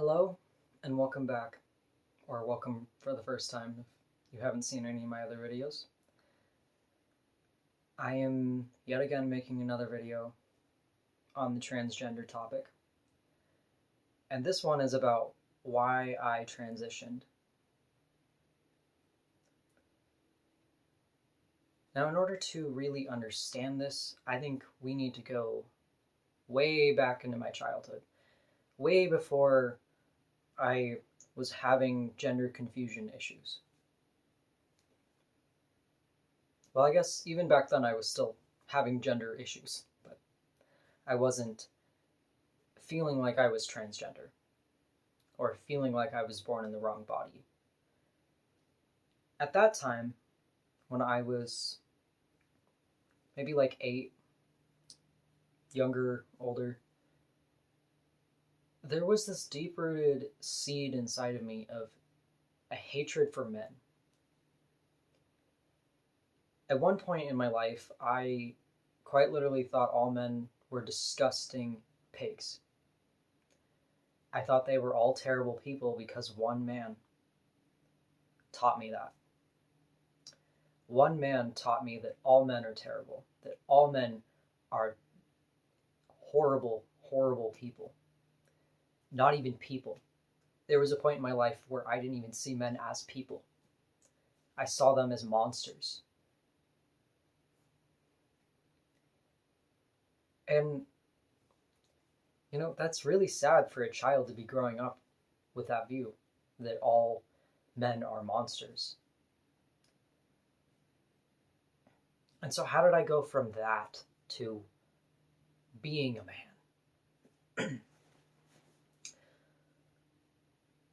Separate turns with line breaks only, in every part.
Hello, and welcome back, or welcome for the first time if you haven't seen any of my other videos. I am yet again making another video on the transgender topic, and this one is about why I transitioned. Now, in order to really understand this, I think we need to go way back into my childhood, way before I was having gender confusion issues. Well, I guess even back then I was still having gender issues, but I wasn't feeling like I was transgender or feeling like I was born in the wrong body. At that time, when I was maybe like 8, younger, older, there was this deep-rooted seed inside of me of a hatred for men. At one point in my life, I quite literally thought all men were disgusting pigs. I thought they were all terrible people because one man taught me that. One man taught me that all men are terrible, that all men are horrible, horrible people. Not even people. There was a point in my life where I didn't even see men as people. I saw them as monsters. And, that's really sad for a child to be growing up with that view, that all men are monsters. And so how did I go from that to being a man?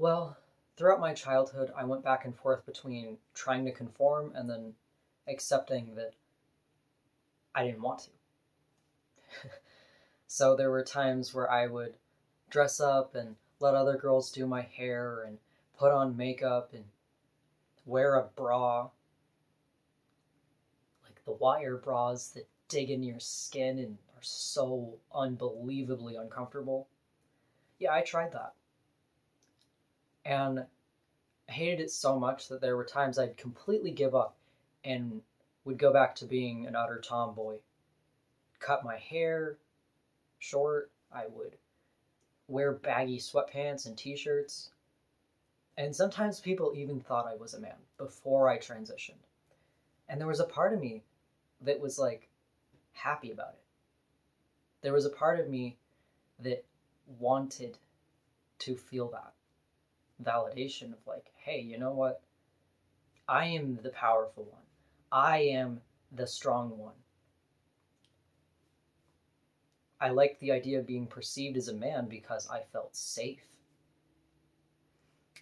Well, throughout my childhood, I went back and forth between trying to conform and then accepting that I didn't want to. So there were times where I would dress up and let other girls do my hair and put on makeup and wear a bra, like the wire bras that dig into your skin and are so unbelievably uncomfortable. Yeah, I tried that. And I hated it so much that there were times I'd completely give up and would go back to being an utter tomboy. Cut my hair short, I would wear baggy sweatpants and t-shirts. And sometimes people even thought I was a man before I transitioned. And there was a part of me that was like happy about it. There was a part of me that wanted to feel that validation of like, hey, you know what? I am the powerful one. I am the strong one. I liked the idea of being perceived as a man because I felt safe.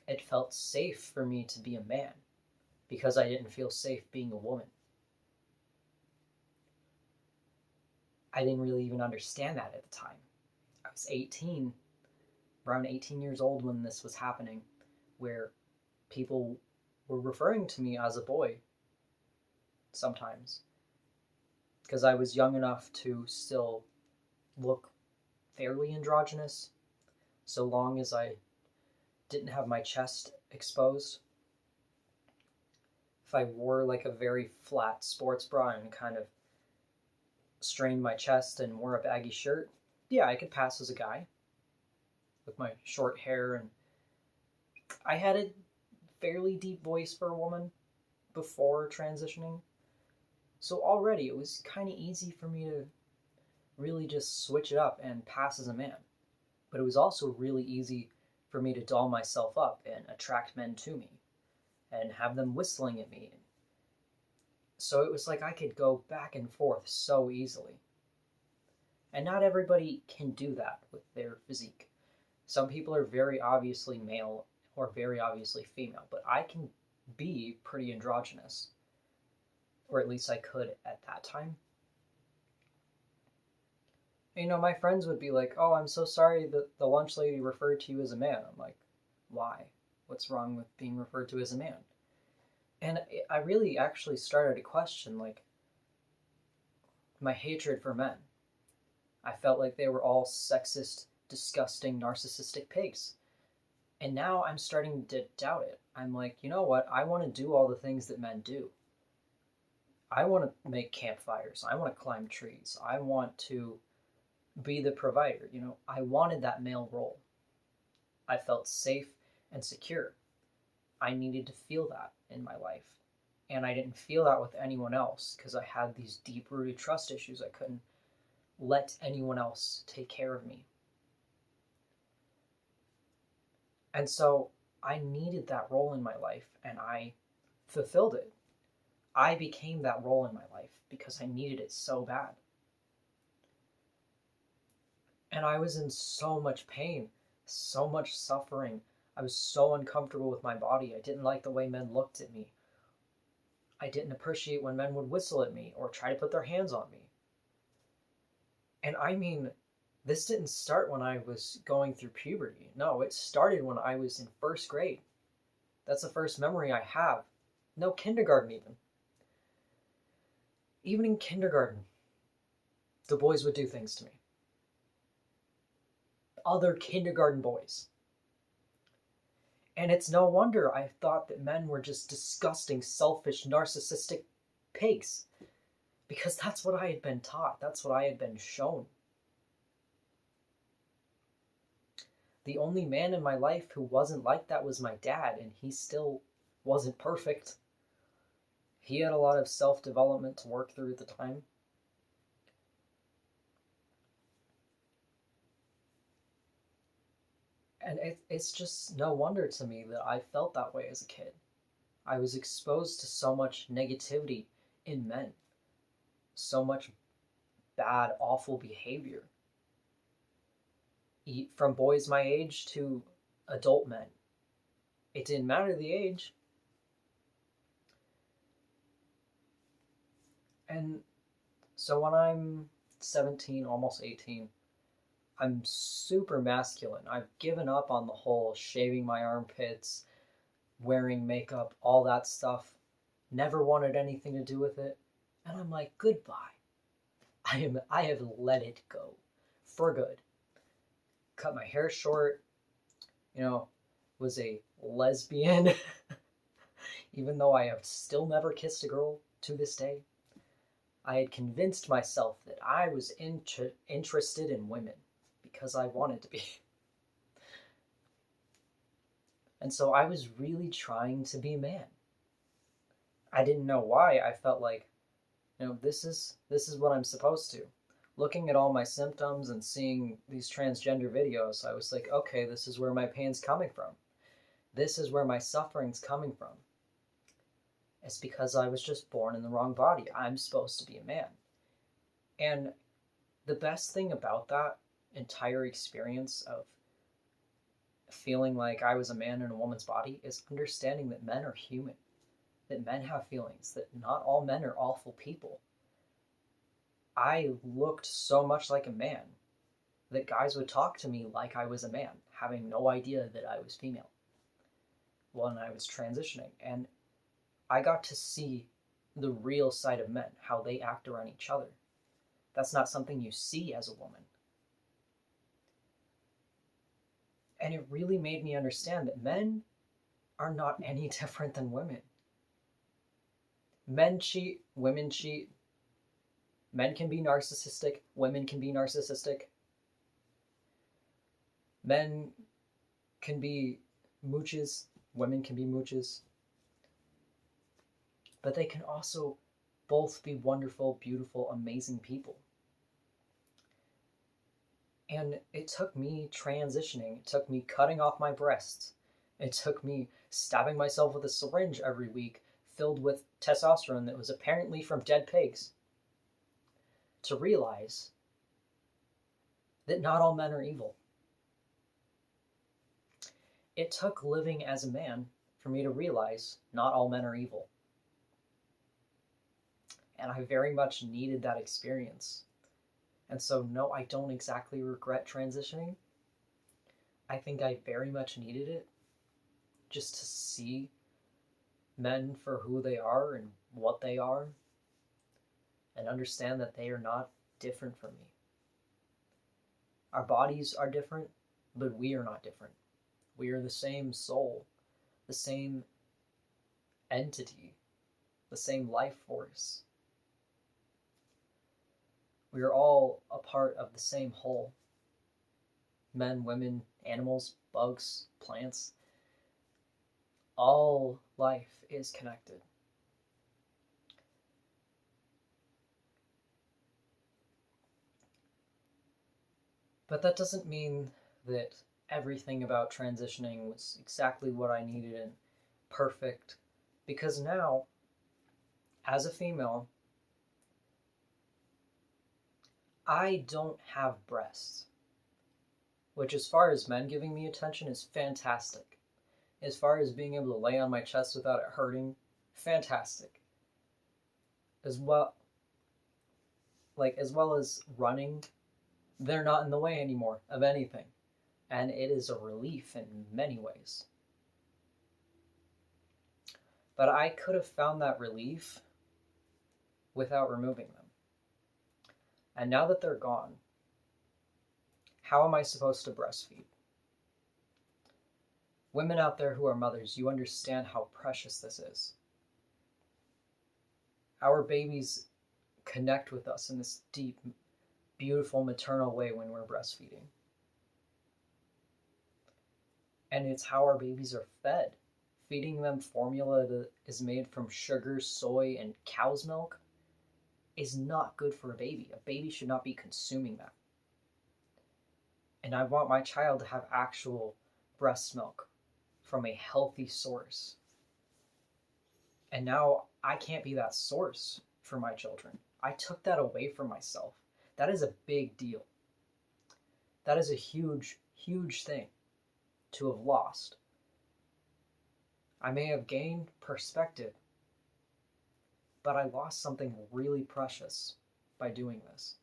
It felt safe for me to be a man because I didn't feel safe being a woman. I didn't really even understand that at the time. I was 18, around 18 years old when this was happening, where people were referring to me as a boy sometimes because I was young enough to still look fairly androgynous so long as I didn't have my chest exposed. If I wore like a very flat sports bra and kind of strained my chest and wore a baggy shirt, yeah, I could pass as a guy with my short hair, and I had a fairly deep voice for a woman before transitioning. So already it was kind of easy for me to really just switch it up and pass as a man. But it was also really easy for me to doll myself up and attract men to me and have them whistling at me. So it was like I could go back and forth so easily. And not everybody can do that with their physique. Some people are very obviously male or very obviously female, but I can be pretty androgynous. Or at least I could at that time. My friends would be like, oh, I'm so sorry that the lunch lady referred to you as a man. I'm like, why? What's wrong with being referred to as a man? And I really actually started to question, like, my hatred for men. I felt like they were all sexist, disgusting, narcissistic pigs. And now I'm starting to doubt it. I'm like, you know what? I want to do all the things that men do. I want to make campfires. I want to climb trees. I want to be the provider. I wanted that male role. I felt safe and secure. I needed to feel that in my life. And I didn't feel that with anyone else because I had these deep rooted trust issues. I couldn't let anyone else take care of me. And so I needed that role in my life, and I fulfilled it. I became that role in my life because I needed it so bad. And I was in so much pain, so much suffering. I was so uncomfortable with my body. I didn't like the way men looked at me. I didn't appreciate when men would whistle at me or try to put their hands on me. And I mean, this didn't start when I was going through puberty. No, it started when I was in first grade. That's the first memory I have. No, kindergarten even. Even in kindergarten, the boys would do things to me. Other kindergarten boys. And it's no wonder I thought that men were just disgusting, selfish, narcissistic pigs. Because that's what I had been taught. That's what I had been shown. The only man in my life who wasn't like that was my dad, and he still wasn't perfect. He had a lot of self-development to work through at the time. And it's just no wonder to me that I felt that way as a kid. I was exposed to so much negativity in men, so much bad, awful behavior. From boys my age to adult men. It didn't matter the age. And so when I'm 17, almost 18, I'm super masculine. I've given up on the whole shaving my armpits, wearing makeup, all that stuff. Never wanted anything to do with it. And I'm like, goodbye. I have let it go for good. Cut my hair short, was a lesbian, even though I have still never kissed a girl to this day. I had convinced myself that I was interested in women because I wanted to be. And so I was really trying to be a man. I didn't know why. I felt like, this is what I'm supposed to. Looking at all my symptoms and seeing these transgender videos, I was like, okay, this is where my pain's coming from. This is where my suffering's coming from. It's because I was just born in the wrong body. I'm supposed to be a man. And the best thing about that entire experience of feeling like I was a man in a woman's body is understanding that men are human, that men have feelings, that not all men are awful people. I looked so much like a man that guys would talk to me like I was a man, having no idea that I was female when I was transitioning. And I got to see the real side of men, how they act around each other. That's not something you see as a woman. And it really made me understand that men are not any different than women. Men cheat, women cheat. Men can be narcissistic, women can be narcissistic. Men can be mooches, women can be mooches. But they can also both be wonderful, beautiful, amazing people. And it took me transitioning, it took me cutting off my breasts, it took me stabbing myself with a syringe every week filled with testosterone that was apparently from dead pigs, to realize that not all men are evil. It took living as a man for me to realize not all men are evil. And I very much needed that experience. And so, no, I don't exactly regret transitioning. I think I very much needed it just to see men for who they are and what they are, and understand that they are not different from me. Our bodies are different, but we are not different. We are the same soul, the same entity, the same life force. We are all a part of the same whole. Men, women, animals, bugs, plants. All life is connected. But that doesn't mean that everything about transitioning was exactly what I needed and perfect. Because now, as a female, I don't have breasts. Which, as far as men giving me attention, is fantastic. As far as being able to lay on my chest without it hurting, fantastic. As well as running, they're not in the way anymore of anything. And it is a relief in many ways. But I could have found that relief without removing them. And now that they're gone, how am I supposed to breastfeed? Women out there who are mothers, you understand how precious this is. Our babies connect with us in this deep, beautiful maternal way when we're breastfeeding. And it's how our babies are fed. Feeding them formula that is made from sugar, soy, and cow's milk is not good for a baby. A baby should not be consuming that. And I want my child to have actual breast milk from a healthy source. And now I can't be that source for my children. I took that away from myself. That is a big deal. That is a huge, huge thing to have lost. I may have gained perspective, but I lost something really precious by doing this.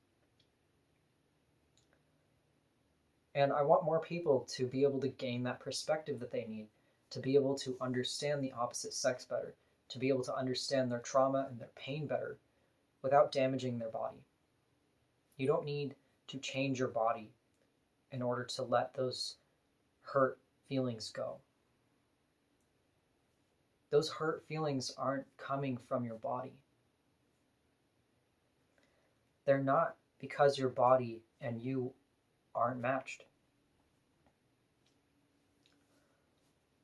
And I want more people to be able to gain that perspective that they need, to be able to understand the opposite sex better, to be able to understand their trauma and their pain better without damaging their body. You don't need to change your body in order to let those hurt feelings go. Those hurt feelings aren't coming from your body. They're not because your body and you aren't matched.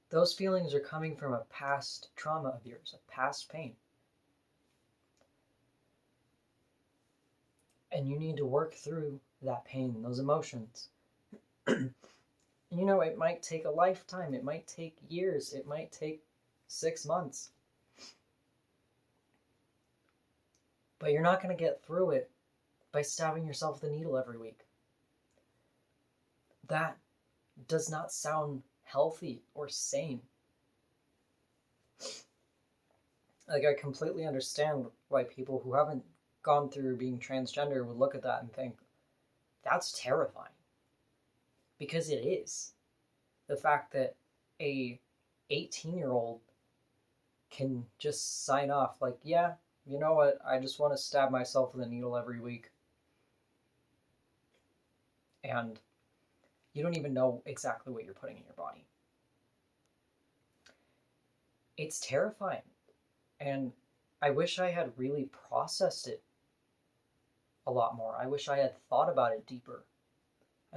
Those feelings are coming from a past trauma of yours, a past pain. And you need to work through that pain, those emotions. It might take a lifetime, it might take years, it might take 6 months. But you're not going to get through it by stabbing yourself with a needle every week. That does not sound healthy or sane. I completely understand why people who haven't gone through being transgender would look at that and think, that's terrifying. Because it is. The fact that a 18-year-old can just sign off yeah, you know what, I just want to stab myself with a needle every week. And you don't even know exactly what you're putting in your body. It's terrifying. And I wish I had really processed it a lot more. I wish I had thought about it deeper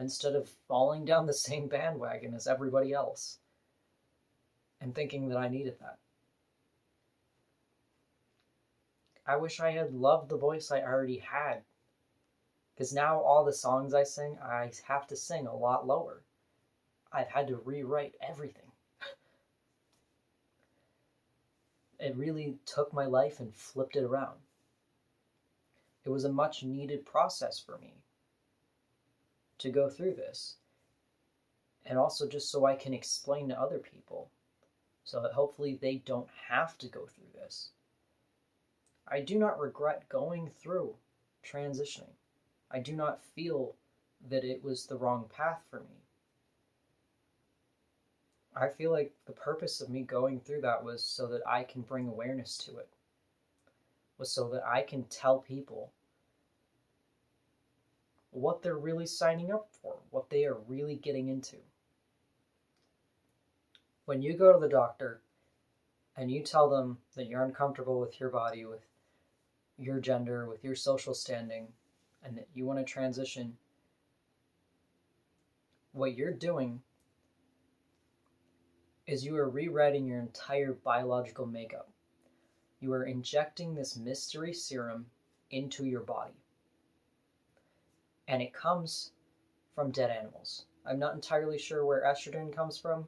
instead of falling down the same bandwagon as everybody else and thinking that I needed that. I wish I had loved the voice I already had, because now all the songs I sing, I have to sing a lot lower. I've had to rewrite everything. It really took my life and flipped it around. It was a much needed process for me to go through this. And also just so I can explain to other people, so that hopefully they don't have to go through this. I do not regret going through transitioning. I do not feel that it was the wrong path for me. I feel like the purpose of me going through that was so that I can bring awareness to it. Was so that I can tell people what they're really signing up for, what they are really getting into. When you go to the doctor and you tell them that you're uncomfortable with your body, with your gender, with your social standing, and that you want to transition, what you're doing is you are rewriting your entire biological makeup. You are injecting this mystery serum into your body. And it comes from dead animals. I'm not entirely sure where estrogen comes from,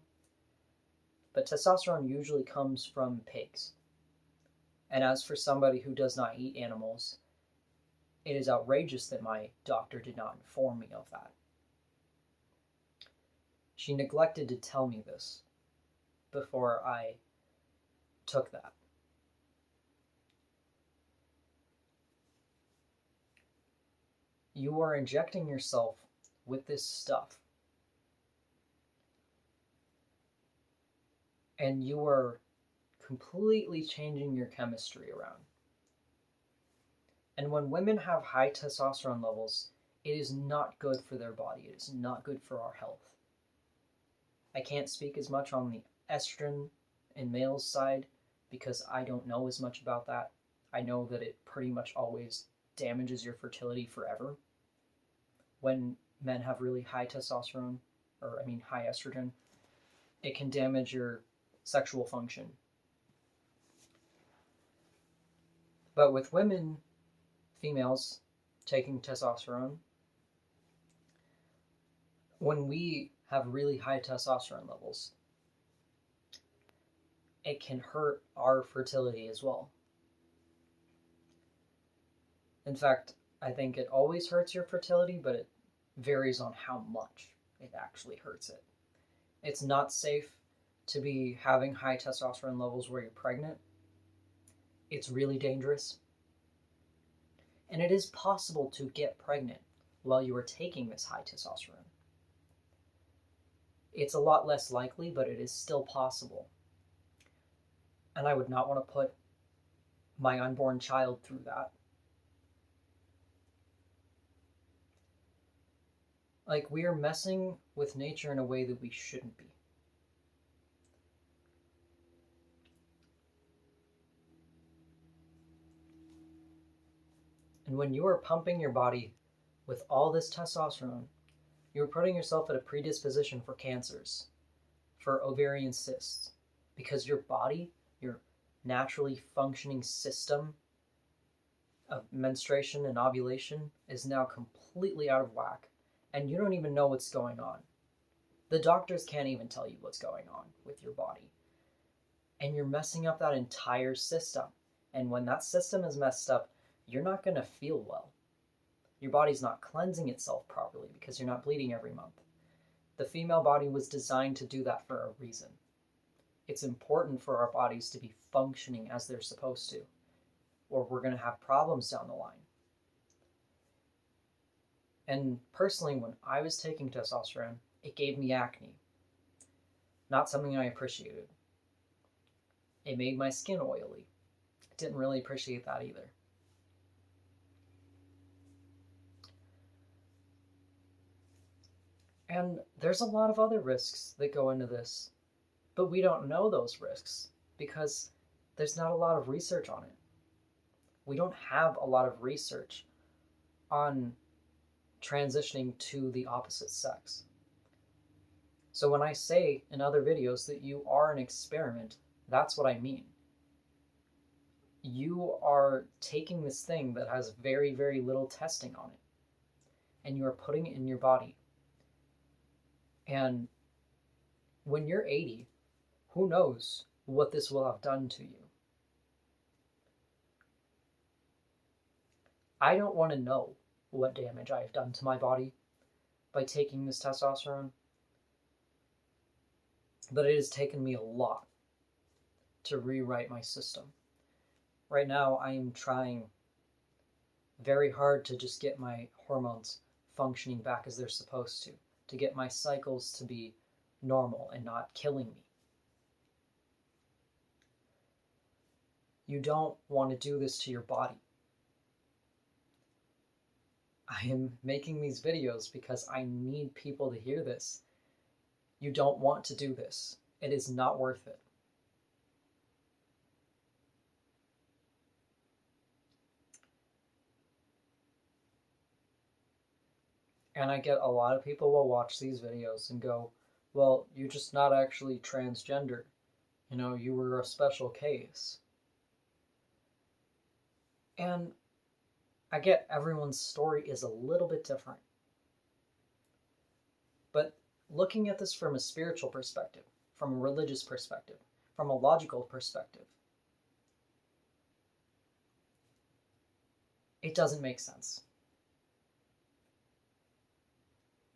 but testosterone usually comes from pigs. And as for somebody who does not eat animals, it is outrageous that my doctor did not inform me of that. She neglected to tell me this before I took that. You are injecting yourself with this stuff. And you are completely changing your chemistry around. And when women have high testosterone levels, it is not good for their body. It is not good for our health. I can't speak as much on the estrogen in males side because I don't know as much about that. I know that it pretty much always damages your fertility forever. When men have really high testosterone, high estrogen, it can damage your sexual function. But with women, females taking testosterone, when we have really high testosterone levels, it can hurt our fertility as well. In fact, I think it always hurts your fertility, but it varies on how much it actually hurts it. It's not safe to be having high testosterone levels where you're pregnant. It's really dangerous. And it is possible to get pregnant while you are taking this high testosterone. It's a lot less likely, but it is still possible. And I would not want to put my unborn child through that. Like, we are messing with nature in a way that we shouldn't be. And when you are pumping your body with all this testosterone, you're putting yourself at a predisposition for cancers, for ovarian cysts, because your body, your naturally functioning system of menstruation and ovulation is now completely out of whack, and you don't even know what's going on. The doctors can't even tell you what's going on with your body. And you're messing up that entire system. And when that system is messed up, you're not going to feel well. Your body's not cleansing itself properly because you're not bleeding every month. The female body was designed to do that for a reason. It's important for our bodies to be functioning as they're supposed to, or we're going to have problems down the line. And personally, when I was taking testosterone, it gave me acne. Not something I appreciated. It made my skin oily. I didn't really appreciate that either. And there's a lot of other risks that go into this, but we don't know those risks because there's not a lot of research on it. We don't have a lot of research on transitioning to the opposite sex. So when I say in other videos that you are an experiment, that's what I mean. You are taking this thing that has very, very little testing on it, and you are putting it in your body. And when you're 80, who knows what this will have done to you? I don't want to know what damage I have done to my body by taking this testosterone, but it has taken me a lot to rewrite my system. Right now, I am trying very hard to just get my hormones functioning back as they're supposed to get my cycles to be normal and not killing me. You don't want to do this to your body. I am making these videos because I need people to hear this. You don't want to do this. It is not worth it. And I get a lot of people will watch these videos and go, well, you're just not actually transgender. You know, you were a special case. And I get everyone's story is a little bit different. But looking at this from a spiritual perspective, from a religious perspective, from a logical perspective, it doesn't make sense.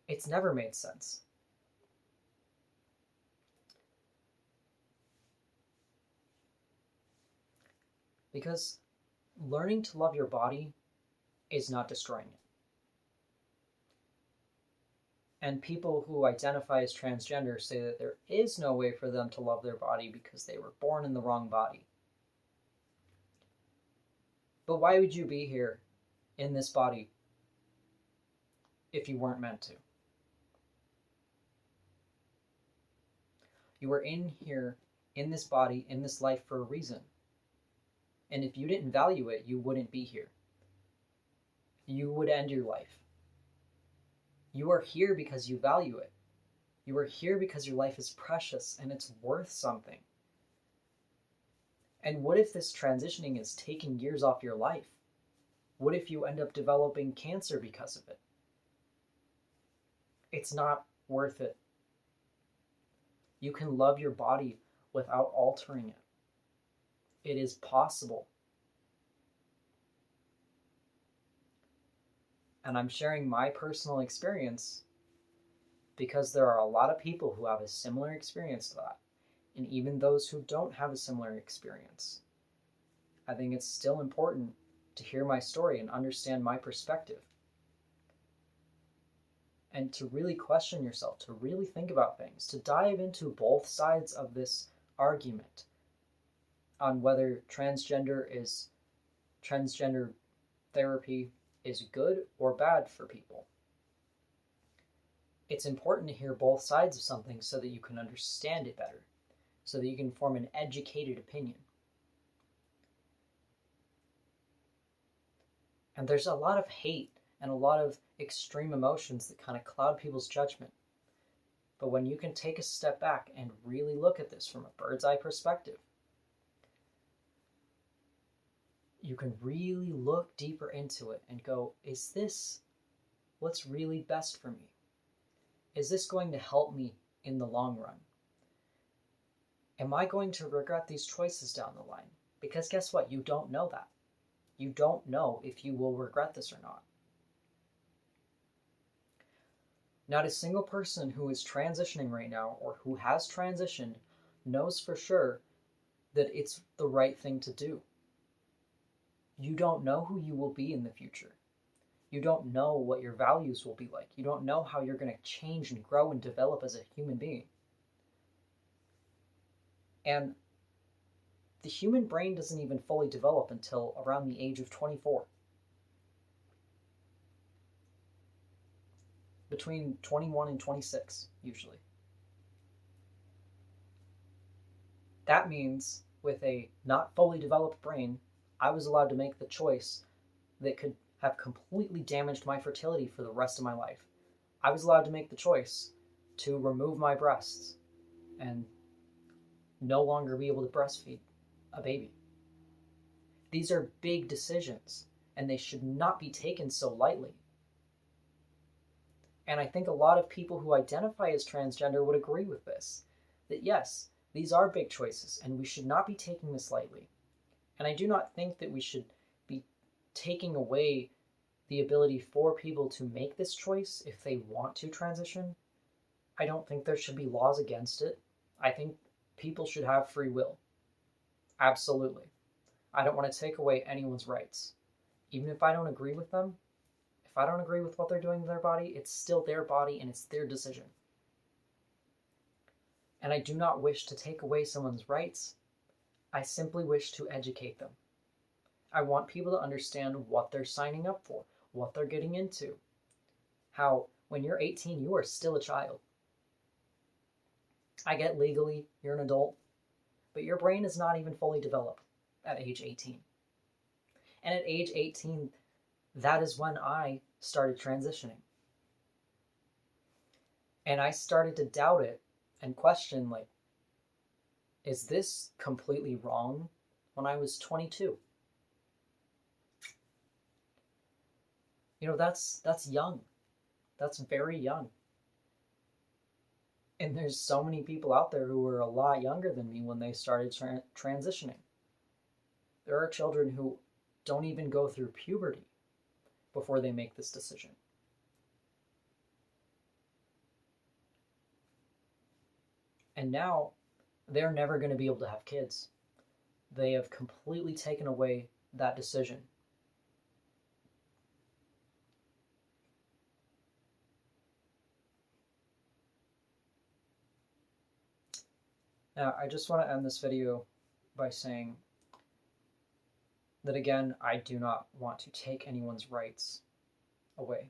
It's never made sense. Because learning to love your body is not destroying it. And people who identify as transgender say that there is no way for them to love their body because they were born in the wrong body. But why would you be here in this body if you weren't meant to? You were in here, in this body, in this life for a reason. And if you didn't value it, you wouldn't be here. You would end your life. You are here because you value it. You are here because your life is precious and it's worth something. And what if this transitioning is taking years off your life? What if you end up developing cancer because of it? It's not worth it. You can love your body without altering it. It is possible. And I'm sharing my personal experience because there are a lot of people who have a similar experience to that. And even those who don't have a similar experience. I think it's still important to hear my story and understand my perspective. And to really question yourself, to really think about things, to dive into both sides of this argument on whether transgender therapy is good or bad for people. It's important to hear both sides of something so that you can understand it better, so that you can form an educated opinion. And there's a lot of hate and a lot of extreme emotions that kind of cloud people's judgment. But when you can take a step back and really look at this from a bird's eye perspective, you can really look deeper into it and go, is this what's really best for me? Is this going to help me in the long run? Am I going to regret these choices down the line? Because guess what? You don't know that. You don't know if you will regret this or not. Not a single person who is transitioning right now or who has transitioned knows for sure that it's the right thing to do. You don't know who you will be in the future. You don't know what your values will be like. You don't know how you're going to change and grow and develop as a human being. And the human brain doesn't even fully develop until around the age of 24. Between 21 and 26, usually. That means with a not fully developed brain, I was allowed to make the choice that could have completely damaged my fertility for the rest of my life. I was allowed to make the choice to remove my breasts and no longer be able to breastfeed a baby. These are big decisions, and they should not be taken so lightly. And I think a lot of people who identify as transgender would agree with this, that yes, these are big choices, and we should not be taking this lightly. And I do not think that we should be taking away the ability for people to make this choice if they want to transition. I don't think there should be laws against it. I think people should have free will. Absolutely. I don't want to take away anyone's rights. Even if I don't agree with them, if I don't agree with what they're doing to their body, it's still their body and it's their decision. And I do not wish to take away someone's rights. I simply wish to educate them. I want people to understand what they're signing up for, what they're getting into. How when you're 18, you are still a child. I get legally you're an adult, but your brain is not even fully developed at age 18. And at age 18, that is when I started transitioning. And I started to doubt it and question, like, is this completely wrong when I was 22? That's young. That's very young. And there's so many people out there who were a lot younger than me when they started transitioning. There are children who don't even go through puberty before they make this decision. And now they're never going to be able to have kids. They have completely taken away that decision. Now, I just want to end this video by saying that, again, I do not want to take anyone's rights away.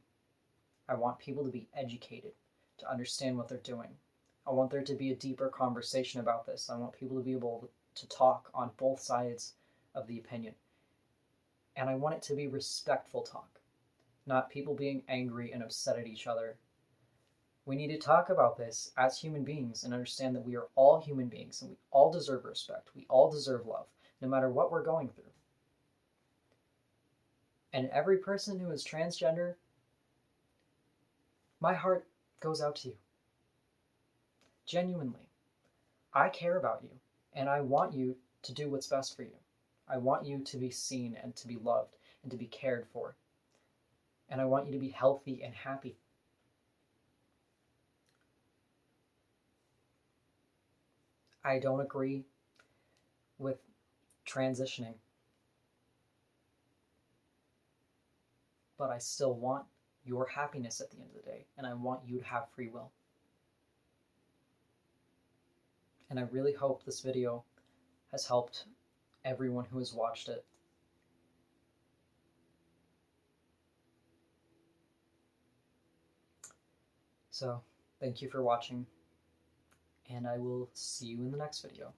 I want people to be educated, to understand what they're doing. I want there to be a deeper conversation about this. I want people to be able to talk on both sides of the opinion. And I want it to be respectful talk, not people being angry and upset at each other. We need to talk about this as human beings and understand that we are all human beings and we all deserve respect. We all deserve love, no matter what we're going through. And every person who is transgender, my heart goes out to you. Genuinely. I care about you, and I want you to do what's best for you. I want you to be seen and to be loved and to be cared for. And I want you to be healthy and happy. I don't agree with transitioning, but I still want your happiness at the end of the day, and I want you to have free will. And I really hope this video has helped everyone who has watched it. So, thank you for watching, and I will see you in the next video.